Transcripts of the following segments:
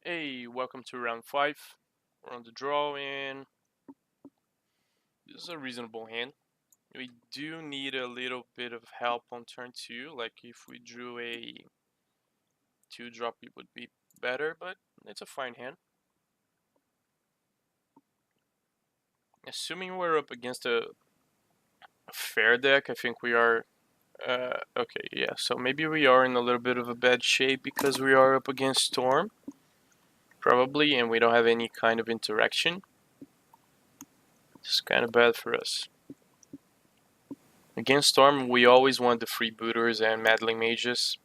Hey, welcome to round 5. We're on the draw, and this is a reasonable hand. We do need a little bit of help on turn 2, like if we drew a 2-drop it would be better, but it's a fine hand. Assuming we're up against a fair deck, I think we are... okay, yeah, so maybe we are in a little bit of a bad shape because we are up against Storm, probably, and we don't have any kind of interaction. It's kind of bad for us. Against Storm, we always want the freebooters and meddling mages.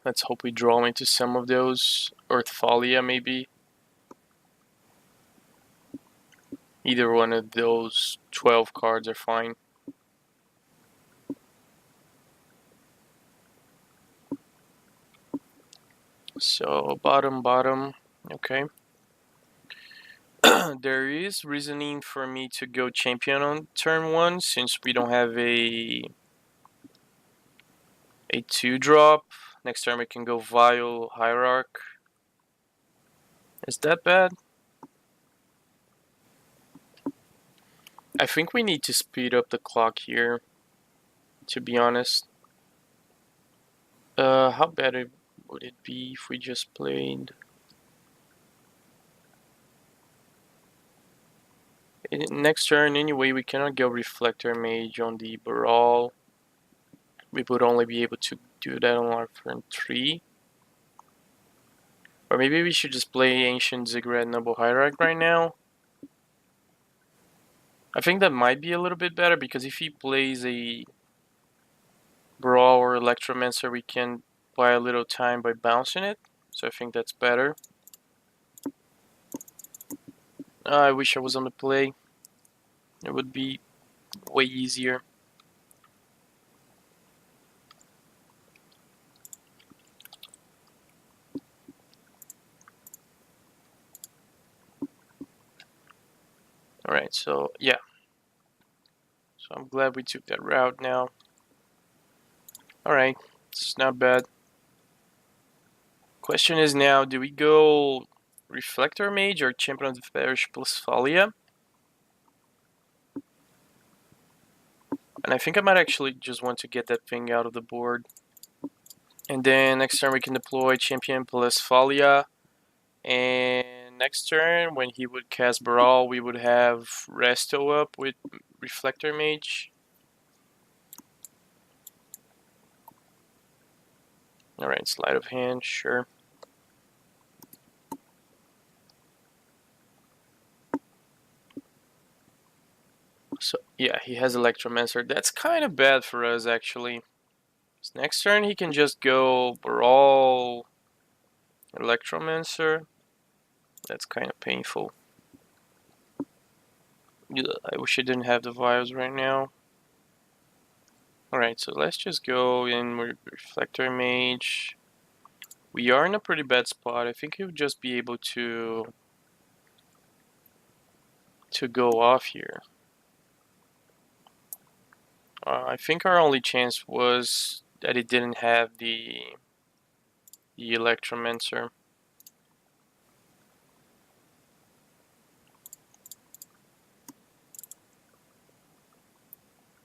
Let's hope we draw into some of those. Earthfalia, maybe. Either one of those 12 cards are fine. So, bottom. Okay. There is reasoning for me to go champion on turn 1 since we don't have a 2-drop. Next turn we can go Vile Hierarch. Is that bad? I think we need to speed up the clock here, to be honest. How bad would it be if we just played... Next turn, anyway, we cannot go Reflector Mage on the Baral. We would only be able to do that on our turn 3. Or maybe we should just play Ancient Ziggurat Noble Hierarch right now. I think that might be a little bit better, because if he plays a Brawl or Electromancer, we can buy a little time by bouncing it. So I think that's better. I wish I was on the play. It would be way easier. Alright, so yeah. So I'm glad we took that route now. Alright, it's not bad. Question is now, do we go Reflector Mage or Champion of the Parish plus Thalia? And I think I might actually just want to get that thing out of the board. And then next turn we can deploy Champion plus Thalia. And next turn, when he would cast Baral, we would have Resto up with Reflector Mage. Alright, sleight of hand, sure. So, yeah, he has Electromancer. That's kind of bad for us, actually. So next turn, he can just go Baral, Electromancer. That's kind of painful. I wish I didn't have the vials right now. Alright, so let's just go in with Reflector Mage. We are in a pretty bad spot. I think he'll just be able to go off here. I think our only chance was that it didn't have the Electromancer.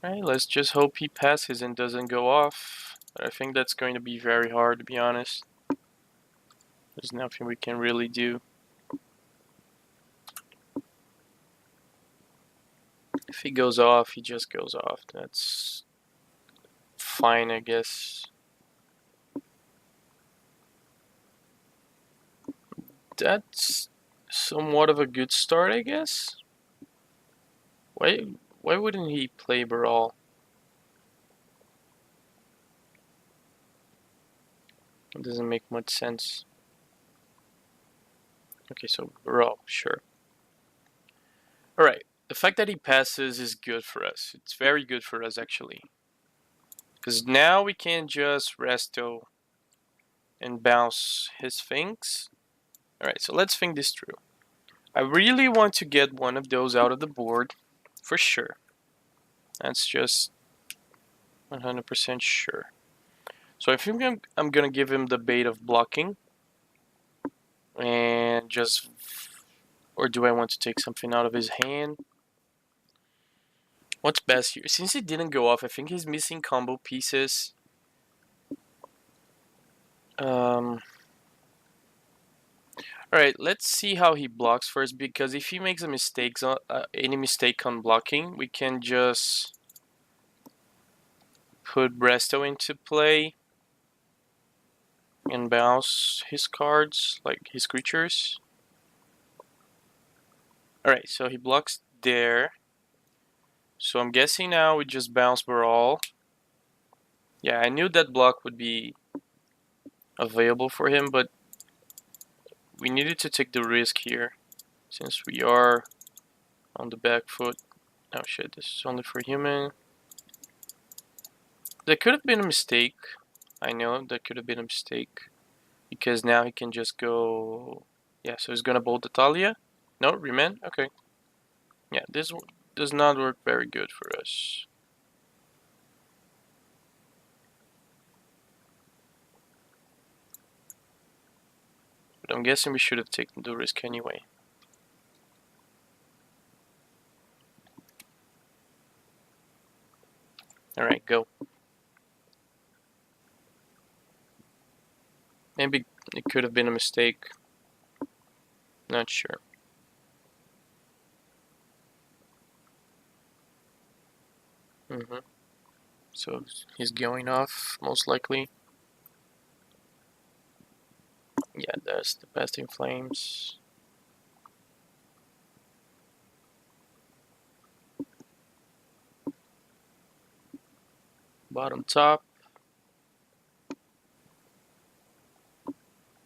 Alright, let's just hope he passes and doesn't go off. But I think that's going to be very hard, to be honest. There's nothing we can really do. If he goes off, he just goes off. That's fine, I guess. That's somewhat of a good start, I guess. Why wouldn't he play Baral? It doesn't make much sense. Okay, so Baral, sure. Alright, the fact that he passes is good for us. It's very good for us, actually. Because now we can just Resto and bounce his things. Alright, so let's think this through. I really want to get one of those out of the board, for sure. That's just 100% sure. So I think I'm gonna give him the bait of blocking. and just, or do I want to take something out of his hand? What's best here? Since he didn't go off, I think he's missing combo pieces. Alright, let's see how he blocks first, because if he makes a mistake, any mistake on blocking, we can just put Bresto into play and bounce his cards, like his creatures. Alright, so he blocks there. So I'm guessing now we just bounce Baral. Yeah, I knew that block would be available for him, but we needed to take the risk here, since we are on the back foot. Oh shit, this is only for human. That could have been a mistake. I know that could have been a mistake. Because now he can just go... Yeah, so he's gonna bolt the Talia. No, remand? Okay. Yeah, this does not work very good for us. But I'm guessing we should have taken the risk anyway. Alright, go. Maybe it could have been a mistake. Not sure. So he's going off, most likely. Yeah, that's the best in flames. Bottom top.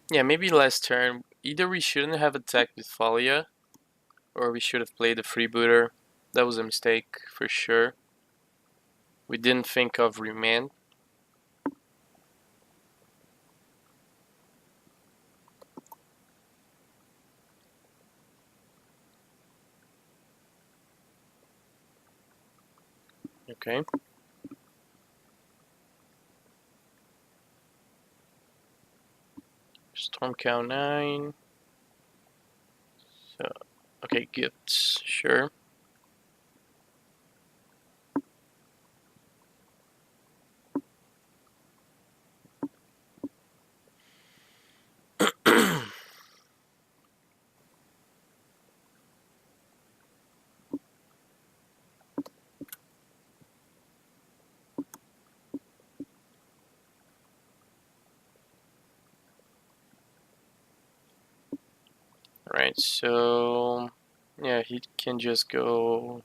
Yeah, maybe last turn. Either we shouldn't have attacked with Thalia, or we should have played the freebooter. That was a mistake, for sure. We didn't think of remand. Okay. Storm count 9. So, okay, gifts, sure. Alright, so yeah, he can just go,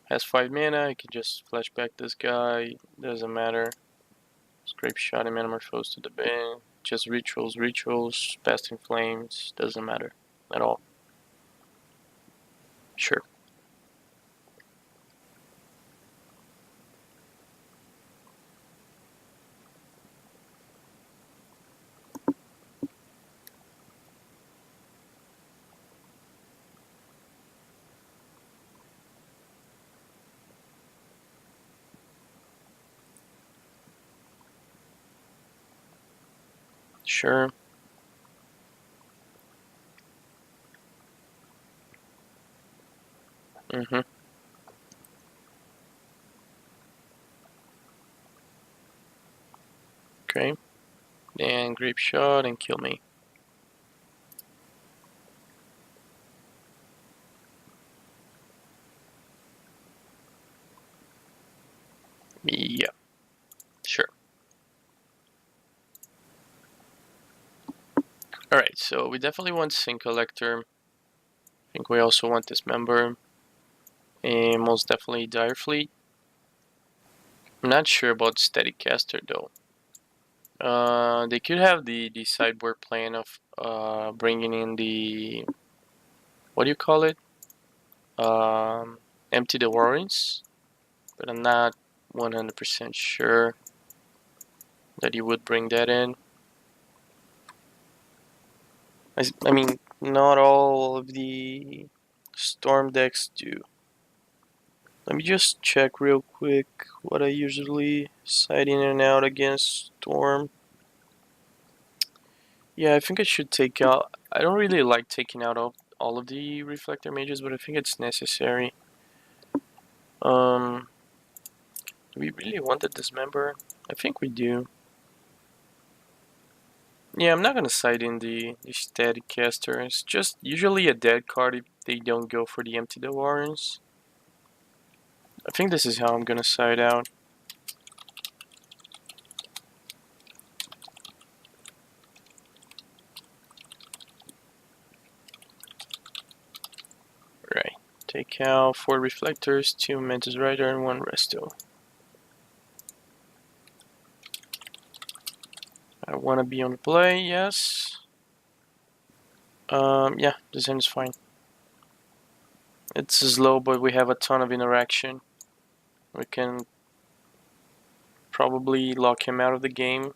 has 5 mana, he can just flashback this guy, doesn't matter. Scrape shot and metamorphose to the bin. Just rituals, past in flames, doesn't matter at all. Sure. Sure. Okay. And grape shot and kill me. Yeah. Sure. Alright, so we definitely want Sync Collector. I think we also want this member. And most definitely Dire Fleet. I'm not sure about Static Caster though. They could have the sideboard plan of bringing in the, what do you call it? Empty the Warrens, but I'm not 100% sure that you would bring that in. I mean, not all of the Storm decks do. Let me just check real quick what I usually side in and out against Storm. Yeah, I think I should take out. I don't really like taking out all of the reflector mages, but I think it's necessary. Um, do we really want to dismember? I think we do. Yeah, I'm not gonna side in the static caster. It's just usually a dead card if they don't go for the empty the warrens. I think this is how I'm gonna side out. Right. Take out 4 reflectors, 2 Mantis Rider, and 1 Resto. I wanna be on the play, yes. Yeah, this end is fine. It's slow, but we have a ton of interaction. We can probably lock him out of the game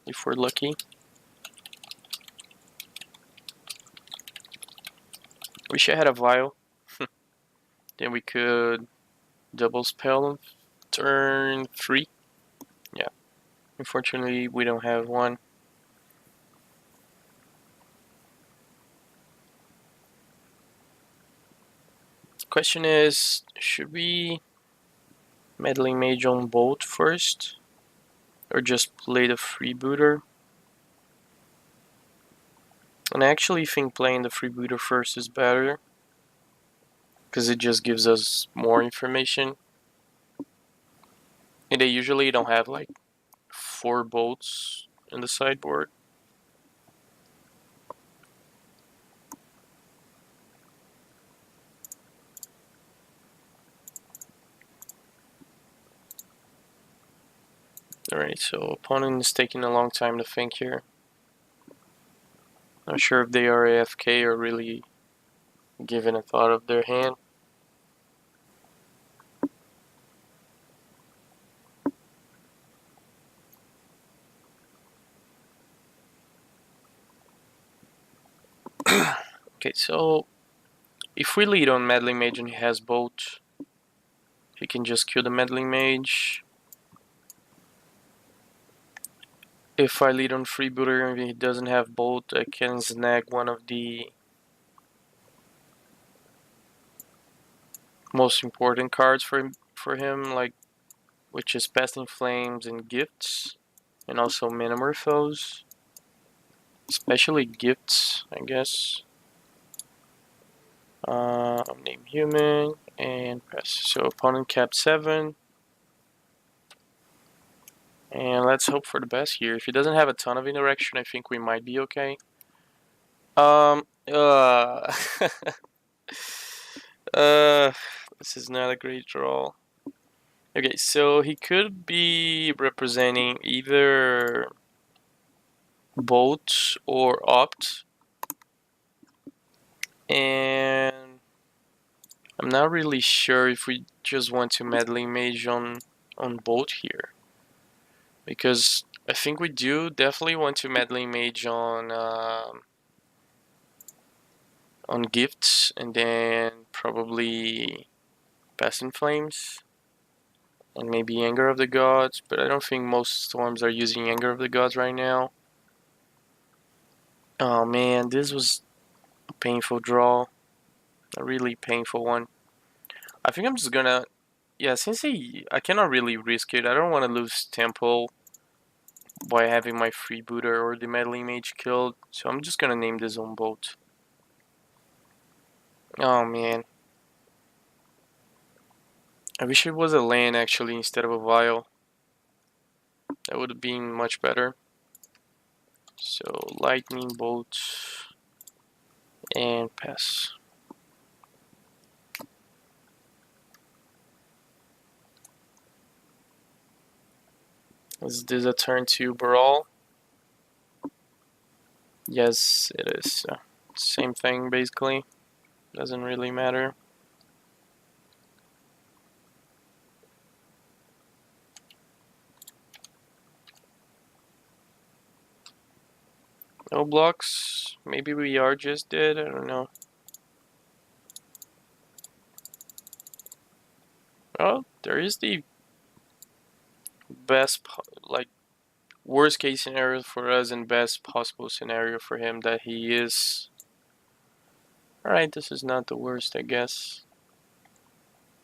if we're lucky. Wish I had a vial. Then we could double spell on turn 3. Yeah. Unfortunately, we don't have one. Question is, should we meddling mage on bolt first? Or just play the freebooter? And I actually think playing the freebooter first is better. Because it just gives us more information. And they usually don't have like 4 bolts in the sideboard. Alright, so opponent is taking a long time to think here. Not sure if they are AFK or really giving a thought of their hand. Okay, so if we lead on Meddling Mage and he has Bolt, he can just kill the Meddling Mage. If I lead on Freebooter and he doesn't have Bolt, I can snag one of the most important cards for him, like which is Past in Flames and Gifts, and also Metamorphose. Especially Gifts, I guess. Name human and press. So opponent capped 7. And let's hope for the best here. If he doesn't have a ton of interaction, I think we might be okay. Uh, this is not a great draw. Okay, so he could be representing either Bolt or Opt. And I'm not really sure if we just want to Meddling Mage on Bolt here. Because I think we do definitely want to Meddling Mage on Gifts, and then probably Past in Flames, and maybe Anger of the Gods, but I don't think most Storms are using Anger of the Gods right now. Oh man, this was a painful draw. A really painful one. I think I'm just gonna... Yeah, since I cannot really risk it, I don't want to lose Temple by having my freebooter or the Meddling Mage killed, so I'm just gonna name this on Bolt. Oh man. I wish it was a land actually instead of a vial. That would have been much better. So lightning bolt and pass. Is this a turn 2 brawl? Yes, it is. Same thing basically. Doesn't really matter. No blocks. Maybe we are just dead. I don't know. Oh, there is the best like worst case scenario for us and best possible scenario for him that he is. Alright, this is not the worst, I guess.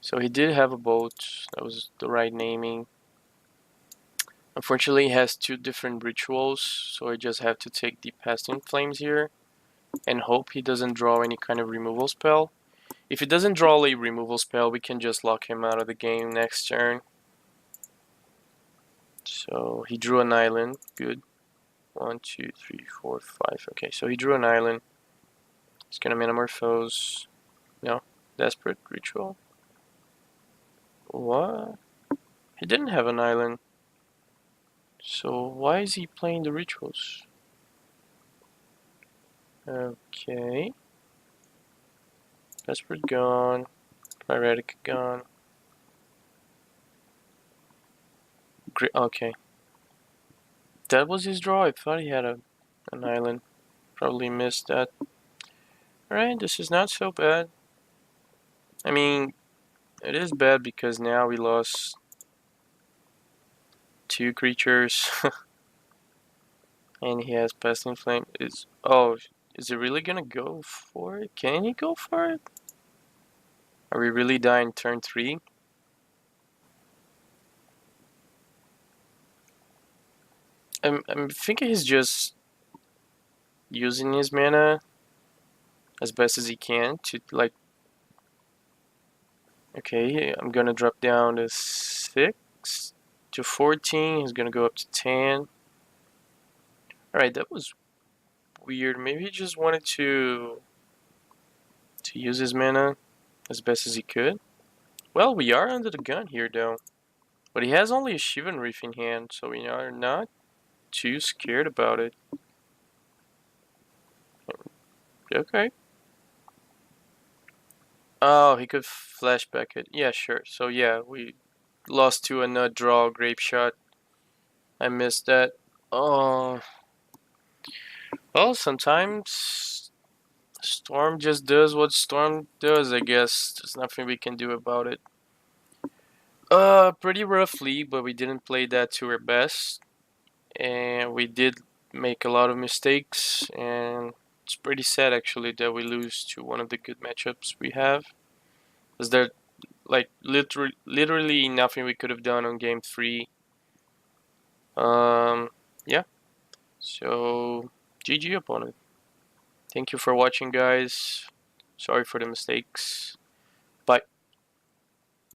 So he did have a boat. That was the right naming. Unfortunately, he has two different rituals, so I just have to take the Pesting Flames here and hope he doesn't draw any kind of removal spell. If he doesn't draw a removal spell, we can just lock him out of the game next turn. So he drew an island. Good. 1, 2, 3, 4, 5. Okay, so he drew an island. He's gonna Metamorphose. No. Desperate Ritual. What? He didn't have an island. So why is he playing the rituals? Okay. Desperate gone. Pyretic gone. Okay. That was his draw. I thought he had an island. Probably missed that. Alright, this is not so bad. I mean, it is bad because now we lost 2 creatures. And he has Pesting Flame. Is it really gonna go for it? Can he go for it? Are we really dying turn 3? I'm thinking he's just using his mana as best as he can to like. Okay, I'm gonna drop down to 6 to 14. He's gonna go up to 10. Alright, that was weird. Maybe he just wanted to use his mana as best as he could. Well, we are under the gun here though. But he has only a Shivan Reef in hand, so we are not too scared about it. Okay. Oh, he could flashback it. Yeah, sure. So yeah, we lost to a nut draw grape shot. I missed that. Oh, well, sometimes Storm just does what Storm does, I guess. There's nothing we can do about it. Pretty roughly, but we didn't play that to our best. And we did make a lot of mistakes, and it's pretty sad actually that we lose to one of the good matchups we have. Is there like literally nothing we could have done on game 3. Yeah. So GG opponent. Thank you for watching, guys. Sorry for the mistakes.